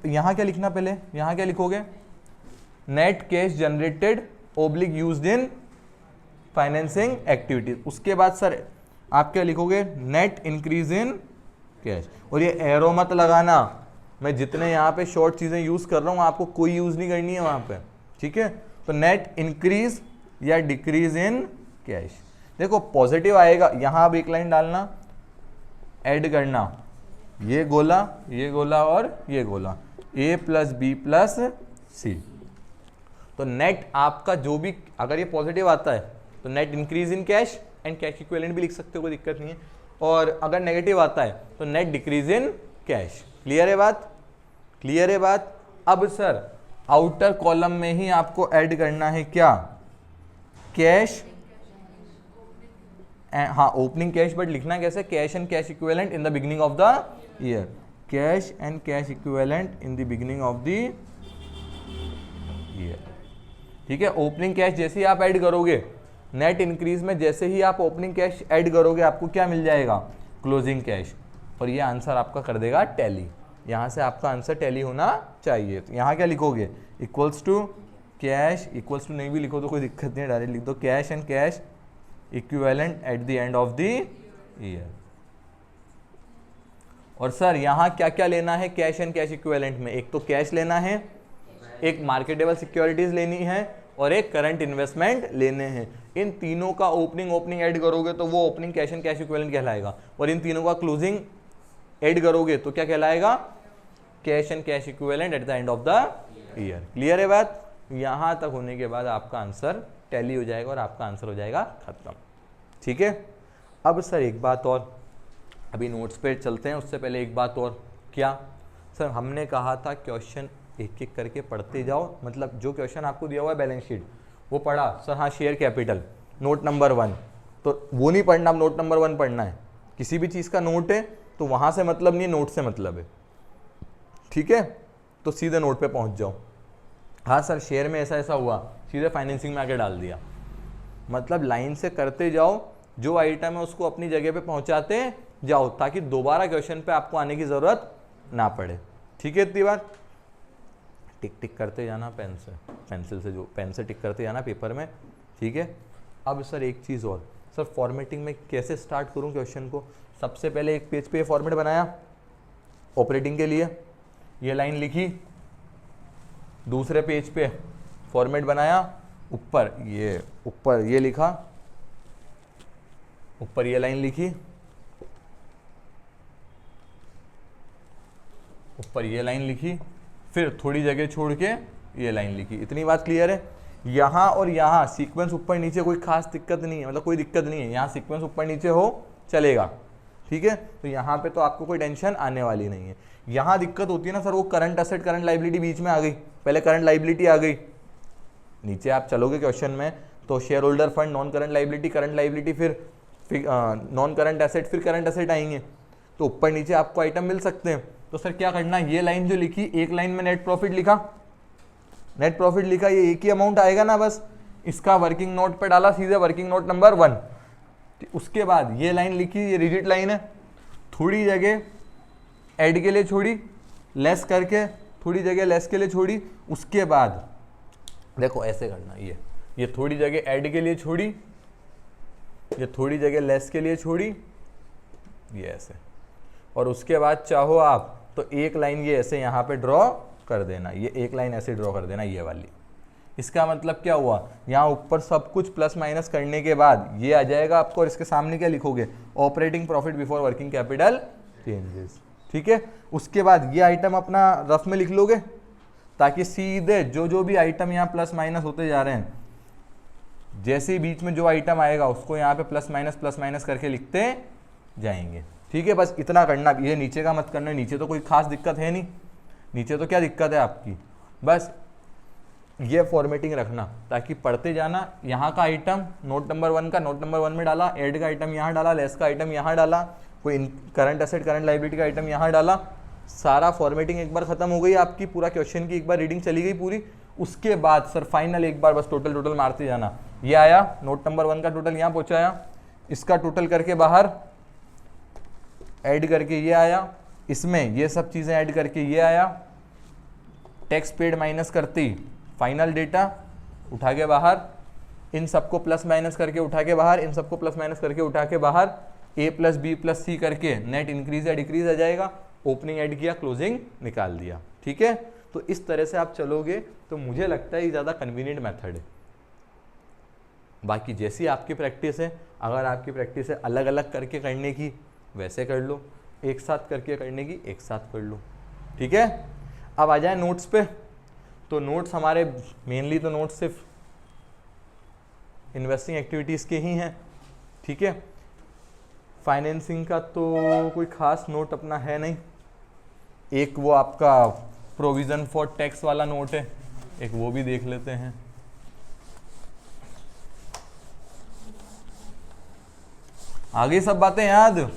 यहाँ क्या लिखना, पहले यहाँ क्या लिखोगे, net cash generated oblique used in financing activities. उसके बाद सर आप क्या लिखोगे, नेट इंक्रीज इन कैश। और ये एरो मत लगाना, मैं जितने यहाँ पे शॉर्ट चीजें यूज कर रहा हूँ आपको कोई यूज नहीं करनी है वहां पे, ठीक है। तो नेट इंक्रीज या डिक्रीज इन कैश, देखो पॉजिटिव आएगा, यहां अब एक लाइन डालना, ऐड करना, ये गोला और ये गोला, a प्लस बी प्लस सी। तो नेट आपका जो भी, अगर ये पॉजिटिव आता है तो net increase in cash and cash equivalent भी लिख सकते हो, कोई दिक्कत नहीं है। और अगर नेगेटिव आता है तो net decrease in cash. Clear है बात, क्लियर है बात। अब सर आउटर कॉलम में ही आपको ऐड करना है क्या, कैश, हाँ ओपनिंग कैश, बट लिखना कैसे, cash and cash equivalent in the beginning of the year, cash and cash equivalent in the beginning of the year, ठीक है। ओपनिंग कैश जैसे ही आप ऐड करोगे, नेट इंक्रीज में जैसे ही आप ओपनिंग कैश ऐड करोगे आपको क्या मिल जाएगा, क्लोजिंग कैश, और ये आंसर आपका कर देगा टैली। यहाँ से आपका आंसर टैली होना चाहिए। तो यहाँ क्या लिखोगे, equals to cash, equals to नहीं भी लिखो तो कोई दिक्कत नहीं है, डायरेक्ट लिख दो, cash and cash equivalent at the end of the year. और सर यहाँ क्या क्या लेना है कैश एंड कैश इक्विवेलेंट में, एक तो कैश लेना है, एक मार्केटेबल सिक्योरिटीज लेनी है, और एक करंट इन्वेस्टमेंट लेने हैं। इन तीनों का ओपनिंग ऐड करोगे तो वो opening cash and cash equivalent कहलाएगा, और इन तीनों का क्लोजिंग ऐड करोगे तो क्या कहलाएगा, cash and cash equivalent at the end of the year. Clear है बात, यहां तक होने के बाद आपका आंसर टैली हो जाएगा और आपका आंसर हो जाएगा खत्म, ठीक है। अब सर एक बात और, अभी नोट्स पे चलते हैं, उससे पहले एक बात और, क्या सर हमने कहा था क्वेश्चन एक एक करके पढ़ते जाओ, मतलब जो क्वेश्चन आपको दिया हुआ है बैलेंस शीट वो पढ़ा सर, हाँ शेयर कैपिटल नोट नंबर 1, तो वो नहीं पढ़ना, अब नोट नंबर 1 पढ़ना है। किसी भी चीज़ का नोट है तो वहाँ से मतलब नहीं है, नोट से मतलब है, ठीक है। तो सीधे नोट पे पहुँच जाओ, हाँ सर शेयर में ऐसा ऐसा हुआ, सीधे फाइनेंसिंग में आके डाल दिया, मतलब लाइन से करते जाओ, जो आइटम है उसको अपनी जगह पे पहुँचाते जाओ, ताकि दोबारा क्वेश्चन पे आपको आने की ज़रूरत ना पड़े, ठीक है। इतनी बात, टिक टिक करते जाना पेन से, पेंसिल से, जो पेन से टिक करते जाना पेपर में, ठीक है। अब सर एक चीज़ और, सर फॉर्मेटिंग में कैसे स्टार्ट करूं क्वेश्चन को। सबसे पहले एक पेज पे फॉर्मेट बनाया ऑपरेटिंग के लिए, ये लाइन लिखी, दूसरे पेज पे फॉर्मेट बनाया, ऊपर ये लिखा, ऊपर ये लाइन लिखी, ऊपर ये लाइन लिखी, फिर थोड़ी जगह छोड़ के ये लाइन लिखी। इतनी बात क्लियर है। यहाँ और यहाँ सीक्वेंस ऊपर नीचे कोई खास दिक्कत नहीं है, मतलब कोई दिक्कत नहीं है, यहाँ सीक्वेंस ऊपर नीचे हो चलेगा, ठीक है। तो यहाँ पे तो आपको कोई टेंशन आने वाली नहीं है। यहाँ दिक्कत होती है ना सर, वो करंट असेट करंट लाइबिलिटी बीच में आ गई, पहले करंट लाइबिलिटी आ गई, नीचे आप चलोगे क्वेश्चन में तो share holder fund, non current liability, फिर नॉन करंट एसेट, फिर करंट एसेट आएंगे, तो ऊपर नीचे आपको आइटम मिल सकते हैं। तो सर क्या करना, ये लाइन जो लिखी, एक लाइन में नेट प्रॉफिट लिखा, ये एक ही अमाउंट आएगा ना, बस इसका वर्किंग नोट पे डाला, सीधे वर्किंग नोट नंबर 1। उसके बाद ये लाइन लिखी, ये रिजिट लाइन है, थोड़ी जगह ऐड के लिए छोड़ी, लेस करके थोड़ी जगह लेस के लिए छोड़ी, उसके बाद देखो ऐसे करना, ये थोड़ी जगह ऐड के लिए छोड़ी, ये थोड़ी जगह लेस के लिए छोड़ी, ये ऐसे, और उसके बाद चाहो आप तो एक लाइन ये ऐसे यहाँ पे ड्रॉ कर देना, ये एक लाइन ऐसे ड्रॉ कर देना, ये वाली। इसका मतलब क्या हुआ, यहाँ ऊपर सब कुछ प्लस माइनस करने के बाद ये आ जाएगा आपको, और इसके सामने क्या लिखोगे, operating profit before working capital changes, ठीक है। उसके बाद ये आइटम अपना रफ में लिख लोगे, ताकि सीधे जो भी आइटम यहाँ प्लस माइनस होते जा रहे हैं, जैसे ही बीच में जो आइटम आएगा उसको यहाँ पे प्लस माइनस करके लिखते जाएंगे, ठीक है। बस इतना करना, ये नीचे का मत करना, नीचे तो कोई खास दिक्कत है नहीं, नीचे तो क्या दिक्कत है आपकी, बस ये फॉर्मेटिंग रखना ताकि पढ़ते जाना। यहाँ का आइटम नोट नंबर 1 का नोट नंबर 1 में डाला, ऐड का आइटम यहाँ डाला, लेस का आइटम यहाँ डाला, कोई करंट एसेट करंट लाइबिलिटी का आइटम यहाँ डाला, सारा फॉर्मेटिंग एक बार खत्म हो गई आपकी, पूरा क्वेश्चन की एक बार रीडिंग चली गई पूरी। उसके बाद सर फाइनल एक बार बस टोटल मारते जाना, ये आया नोट नंबर 1 का टोटल यहाँ पहुँचाया, इसका टोटल करके बाहर ऐड करके ये आया, इसमें ये सब चीज़ें ऐड करके ये आया, टैक्स पेड माइनस करते ही फाइनल डेटा उठा के बाहर, इन सबको प्लस माइनस करके उठा के बाहर, इन सबको प्लस माइनस करके उठा के बाहर, ए प्लस बी प्लस सी करके नेट इंक्रीज या डिक्रीज आ जाएगा, ओपनिंग ऐड किया, क्लोजिंग निकाल दिया। ठीक है, तो इस तरह से आप चलोगे तो मुझे लगता है ये ज़्यादा कन्वीनियंट मेथड है। बाकी जैसी आपकी प्रैक्टिस है, अगर आपकी प्रैक्टिस है अलग अलग करके करने की वैसे कर लो, एक साथ करके करने की एक साथ कर लो। ठीक है, अब आ जाए नोट्स पे। तो नोट्स हमारे मेनली तो नोट्स सिर्फ इन्वेस्टिंग एक्टिविटीज़ के ही हैं। ठीक है, फाइनेंसिंग का तो कोई खास नोट अपना है नहीं, एक वो आपका प्रोविज़न फॉर टैक्स वाला नोट है, एक वो भी देख लेते हैं। आगे सब बातें याद?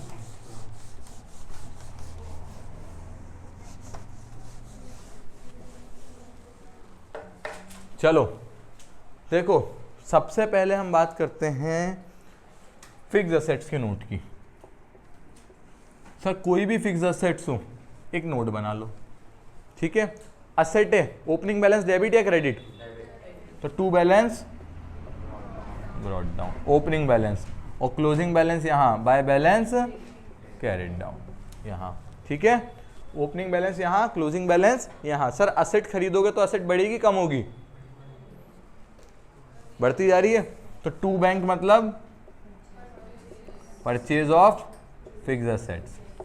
चलो देखो, सबसे पहले हम बात करते हैं फिक्स असेट्स के नोट की। सर कोई भी फिक्स असेट्स हो, एक नोट बना लो। ठीक है, असेट है, ओपनिंग बैलेंस डेबिट या क्रेडिट, तो to balance brought down, opening balance, और क्लोजिंग बैलेंस यहाँ बाय बैलेंस कैरिड डाउन यहाँ। ठीक है, ओपनिंग बैलेंस यहाँ, क्लोजिंग बैलेंस यहाँ। सर असेट खरीदोगे तो असेट बढ़ेगी कम होगी? बढ़ती जा रही है। तो टू बैंक मतलब परचेज ऑफ फिक्स असेट्स।